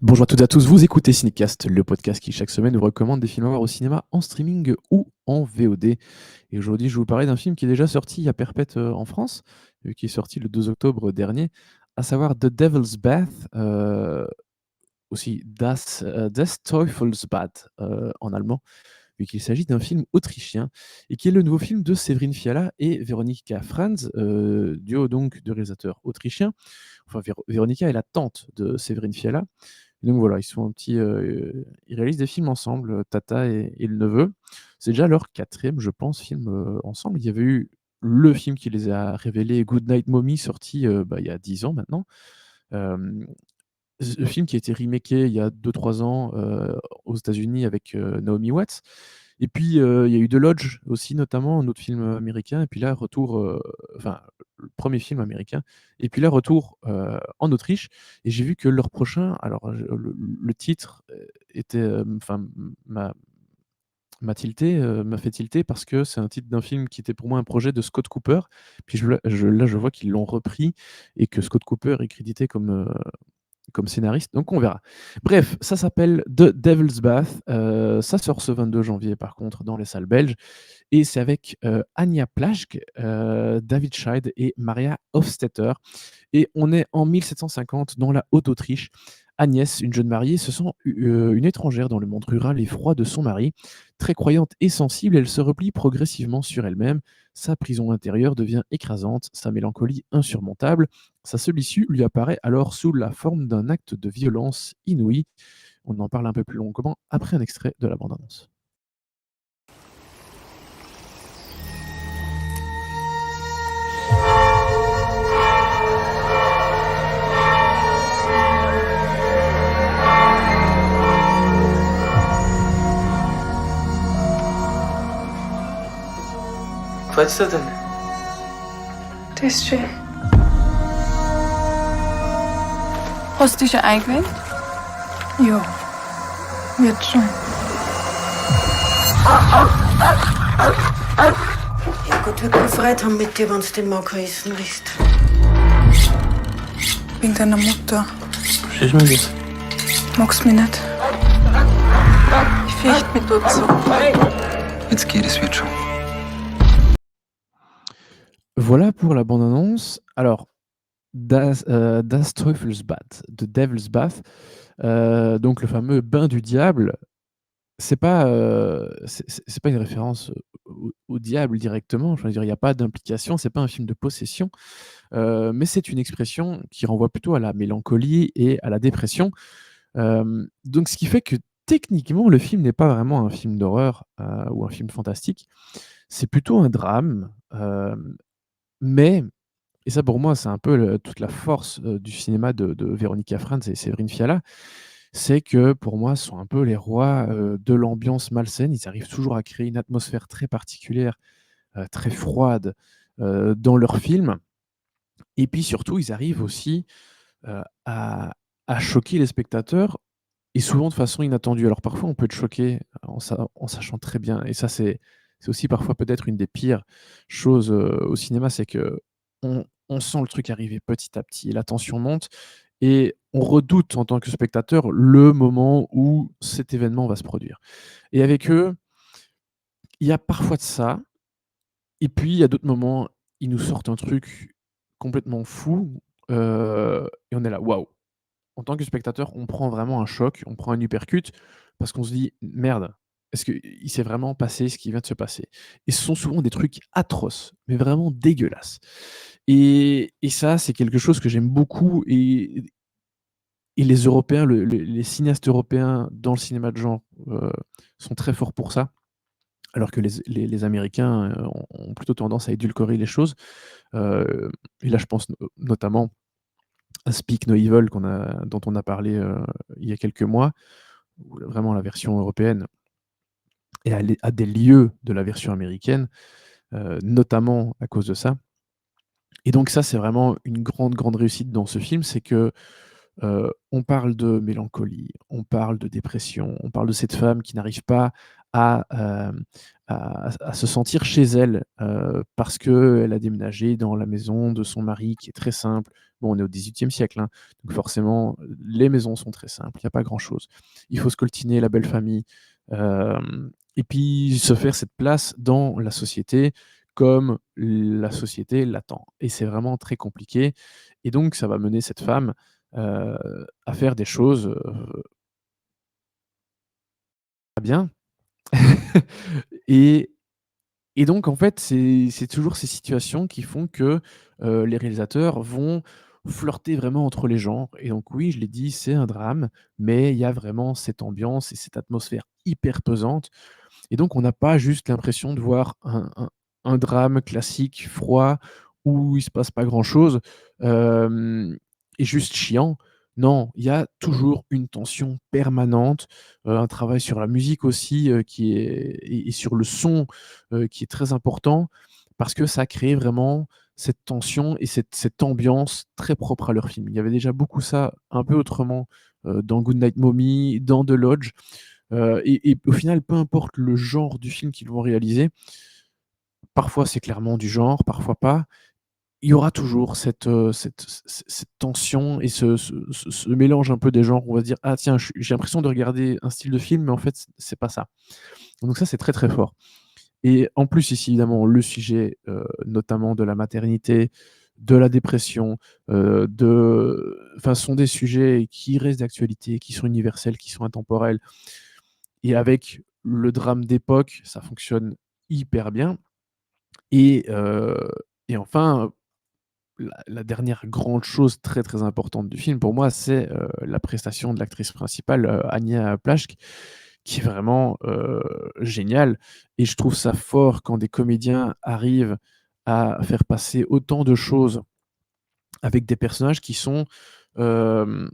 Bonjour à toutes et à tous, vous écoutez Cinecast, le podcast qui chaque semaine vous recommande des films à voir au cinéma en streaming ou en VOD. Et aujourd'hui, je vais vous parler d'un film qui est déjà sorti il y a perpète en France, qui est sorti le 2 octobre dernier, à savoir The Devil's Bath, aussi Des Teufelsbad en allemand, vu qu'il s'agit d'un film autrichien et qui est le nouveau film de Séverine Fiala et Veronika Franz, duo donc de réalisateurs autrichiens. Enfin, Veronika est la tante de Séverine Fiala. Et donc voilà, ils réalisent des films ensemble, Tata et le neveu. C'est déjà leur quatrième, je pense, film ensemble. Il y avait eu le film qui les a révélés, Good Night Mommy, sorti il y a 10 ans maintenant. Euh, le film qui a été remaké il y a 2-3 ans aux États-Unis avec Naomi Watts. Et puis il y a eu The Lodge aussi, notamment, un autre film américain. Et puis là, enfin, le premier film américain. Et puis là, retour en Autriche. Et j'ai vu que leur prochain, alors le titre était, enfin, m'a fait tilter parce que c'est un titre d'un film qui était pour moi un projet de Scott Cooper. Puis là, je vois qu'ils l'ont repris et que Scott Cooper est crédité comme scénariste, donc on verra. Bref, ça s'appelle The Devil's Bath. Ça sort ce 22 janvier, par contre, dans les salles belges. Et c'est avec Anya Plaschke, David Scheid et Maria Hofstetter. Et on est en 1750 dans la Haute-Autriche. Agnès, une jeune mariée, se sent une étrangère dans le monde rural et froid de son mari. Très croyante et sensible, elle se replie progressivement sur elle-même. Sa prison intérieure devient écrasante, sa mélancolie insurmontable. Sa seule issue lui apparaît alors sous la forme d'un acte de violence inouï. On en parle un peu plus longuement après un extrait de la bande-annonce. Wat is dat denn? Det er schön. Hast du dich schon eingewählt? Ja, wird schon. Ja Gott, wir können Freude haben mit dir, wenn du den Marker essen willst. Wegen deiner Mutter. Verstehst du mir das? Magst mich nicht. Ich fürchte mich dort so. Jetzt geht es, wird schon. Voilà pour la bande-annonce. Alors, Das Teufelsbad, The Devil's Bath, donc le fameux bain du diable, c'est pas une référence au diable directement. Je veux dire, il n'y a pas d'implication, c'est pas un film de possession, mais c'est une expression qui renvoie plutôt à la mélancolie et à la dépression. Donc ce qui fait que techniquement, le film n'est pas vraiment un film d'horreur ou un film fantastique. C'est plutôt un drame, mais et ça pour moi, c'est un peu toute la force du cinéma de Véronica Franz et Séverine Fiala, c'est que pour moi, ce sont un peu les rois de l'ambiance malsaine. Ils arrivent toujours à créer une atmosphère très particulière, très froide dans leurs films. Et puis surtout, ils arrivent aussi à choquer les spectateurs et souvent de façon inattendue. Alors parfois, on peut être choqué en sachant très bien. Et ça, c'est aussi parfois peut-être une des pires choses au cinéma, c'est que on sent le truc arriver petit à petit, la tension monte et on redoute en tant que spectateur le moment où cet événement va se produire. Et avec eux, il y a parfois de ça, et puis il y a d'autres moments, ils nous sortent un truc complètement fou, et on est là: «Waouh!» En tant que spectateur, on prend vraiment un choc, on prend un uppercut parce qu'on se dit: «Merde, est-ce qu'il s'est vraiment passé ce qui vient de se passer?» Et ce sont souvent des trucs atroces, mais vraiment dégueulasses. Et ça, c'est quelque chose que j'aime beaucoup et les Européens, les cinéastes européens dans le cinéma de genre, sont très forts pour ça, alors que les Américains, ont plutôt tendance à édulcorer les choses. Et là, je pense notamment à Speak No Evil dont on a parlé, il y a quelques mois, où vraiment la version européenne est à des lieues de la version américaine, notamment à cause de ça. Et donc ça, c'est vraiment une grande, grande réussite dans ce film, c'est que, on parle de mélancolie, on parle de dépression, on parle de cette femme qui n'arrive pas à, à se sentir chez elle, parce qu'elle a déménagé dans la maison de son mari qui est très simple. Bon, on est au XVIIIe siècle, hein, donc forcément, les maisons sont très simples, il y a pas grand-chose. Il faut scoltiner la belle famille, et puis se faire cette place dans la société comme la société l'attend, et c'est vraiment très compliqué, et donc ça va mener cette femme, à faire des choses, pas bien. Et et donc en fait, c'est toujours ces situations qui font que, les réalisateurs vont flirter vraiment entre les genres, et donc oui, je l'ai dit, c'est un drame, mais il y a vraiment cette ambiance et cette atmosphère hyper pesante, et donc on n'a pas juste l'impression de voir un drame classique, froid, où il se passe pas grand-chose, hem et juste chiant. Non, il y a toujours une tension permanente, un travail sur la musique aussi, qui est et sur le son, qui est très important, parce que ça crée vraiment cette tension et cette ambiance très propre à leur film. Il y avait déjà beaucoup ça, un peu autrement, dans Goodnight Mommy, dans The Lodge. Et au final, peu importe le genre du film qu'ils vont réaliser, parfois c'est clairement du genre, parfois pas. Il y aura toujours cette tension et ce mélange un peu des genres où on va se dire: «Ah tiens, j'ai l'impression de regarder un style de film, mais en fait c'est pas ça». Donc ça, c'est très, très fort, et en plus ici, évidemment, le sujet, notamment de la maternité, de la dépression, enfin, ce sont des sujets qui restent d'actualité, qui sont universels, qui sont intemporels, et avec le drame d'époque, ça fonctionne hyper bien, et et enfin, la dernière grande chose très, très importante du film pour moi, c'est, la prestation de l'actrice principale, Anya Plaschke, qui est vraiment, géniale, et je trouve ça fort quand des comédiens arrivent à faire passer autant de choses avec des personnages qui sont, hem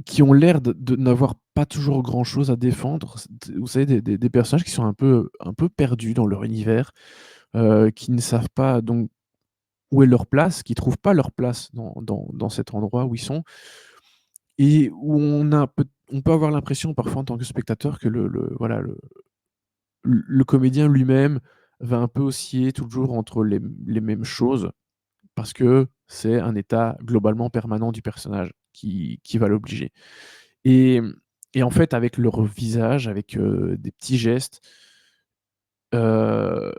qui ont l'air de n'avoir pas toujours grand-chose à défendre. Vous savez, des personnages qui sont un peu perdus dans leur univers, qui ne savent pas donc où est leur place, qui trouvent pas leur place dans cet endroit où ils sont, et où on peut avoir l'impression parfois en tant que spectateur que voilà, le comédien lui-même va un peu osciller toujours entre les mêmes choses, parce que c'est un état globalement permanent du personnage qui va l'obliger. Et et en fait, avec leur visage, avec, des petits gestes, heu,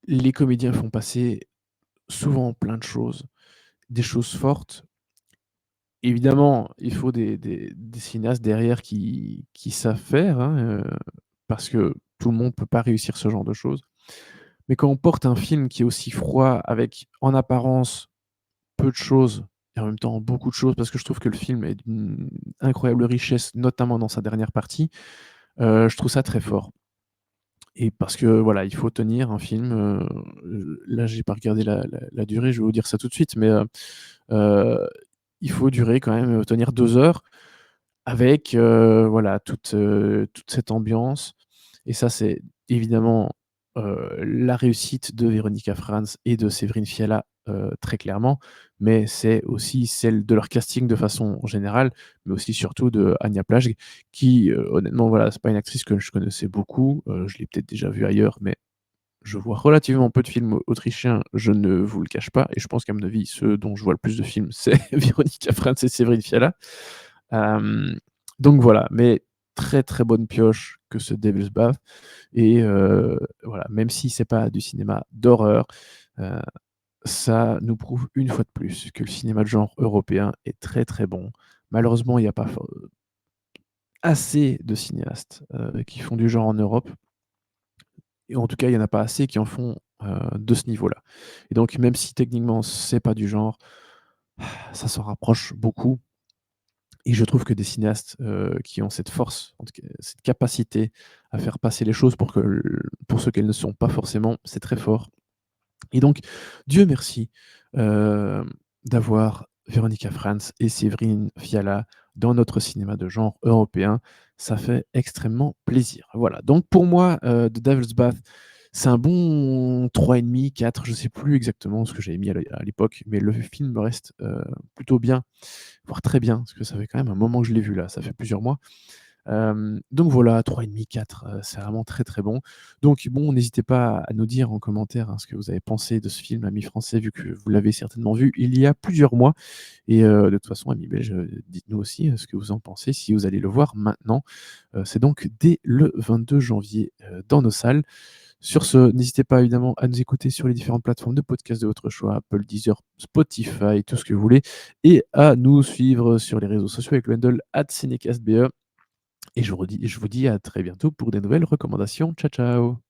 les comédiens font passer souvent plein de choses, des choses fortes. Évidemment, il faut des cinéastes derrière qui savent faire, hein, parce que tout le monde peut pas réussir ce genre de choses. Mais quand on porte un film qui est aussi froid, avec, en apparence, peu de choses et en même temps beaucoup de choses, parce que je trouve que le film est d'une incroyable richesse, notamment dans sa dernière partie, je trouve ça très fort, et parce que, voilà, il faut tenir un film, là, j'ai pas regardé la durée, je vais vous dire ça tout de suite, mais heu, il faut durer quand même, tenir 2 heures avec, voilà, toute cette ambiance, et ça, c'est évidemment, la réussite de Véronica Franz et de Séverine Fiala, très clairement, mais c'est aussi celle de leur casting de façon générale, mais aussi surtout de Anya Plaschke qui, honnêtement, voilà, c'est pas une actrice que je connaissais beaucoup, je l'ai peut-être déjà vue ailleurs, mais je vois relativement peu de films autrichiens, je ne vous le cache pas, et je pense qu'à mon avis, ceux dont je vois le plus de films, c'est Véronica Franz et Séverine Fiala. Hem, donc voilà, mais très, très bonne pioche que ce Devil's Bath, et voilà, même si c'est pas du cinéma d'horreur, heu, ça nous prouve une fois de plus que le cinéma de genre européen est très, très bon. Malheureusement, il y a pas assez de cinéastes, qui font du genre en Europe, et en tout cas, il y en a pas assez qui en font, de ce niveau-là, et donc même si techniquement c'est pas du genre, ça s'en rapproche beaucoup. Et je trouve que des cinéastes, qui ont cette force, en tout cas cette capacité à faire passer les choses pour ce qu'elles ne sont pas forcément, c'est très fort, et donc Dieu merci, hem, d'avoir Véronica Franz et Séverine Fiala dans notre cinéma de genre européen. Ça fait extrêmement plaisir. Voilà, donc pour moi, The Devil's Bath, c'est un bon 3,5, 4, je sais plus exactement ce que j'avais mis à l'époque, mais le film me reste, plutôt bien, voire très bien, parce que ça fait quand même un moment que je l'ai vu là, ça fait plusieurs mois. Donc voilà, 3,5, 4, c'est vraiment très, très bon. Donc bon, n'hésitez pas à nous dire en commentaire, hein, ce que vous avez pensé de ce film, Amis français, vu que vous l'avez certainement vu il y a plusieurs mois et de toute façon, Amis belges, dites-nous aussi, ce que vous en pensez, si vous allez le voir maintenant. C'est donc dès le 22 janvier, dans nos salles. Sur ce, n'hésitez pas évidemment à nous écouter sur les différentes plateformes de podcast de votre choix, Apple, Deezer, Spotify, tout ce que vous voulez, et à nous suivre sur les réseaux sociaux avec le handle @cinecastbe. Et je vous dis à très bientôt pour des nouvelles recommandations. Ciao, ciao!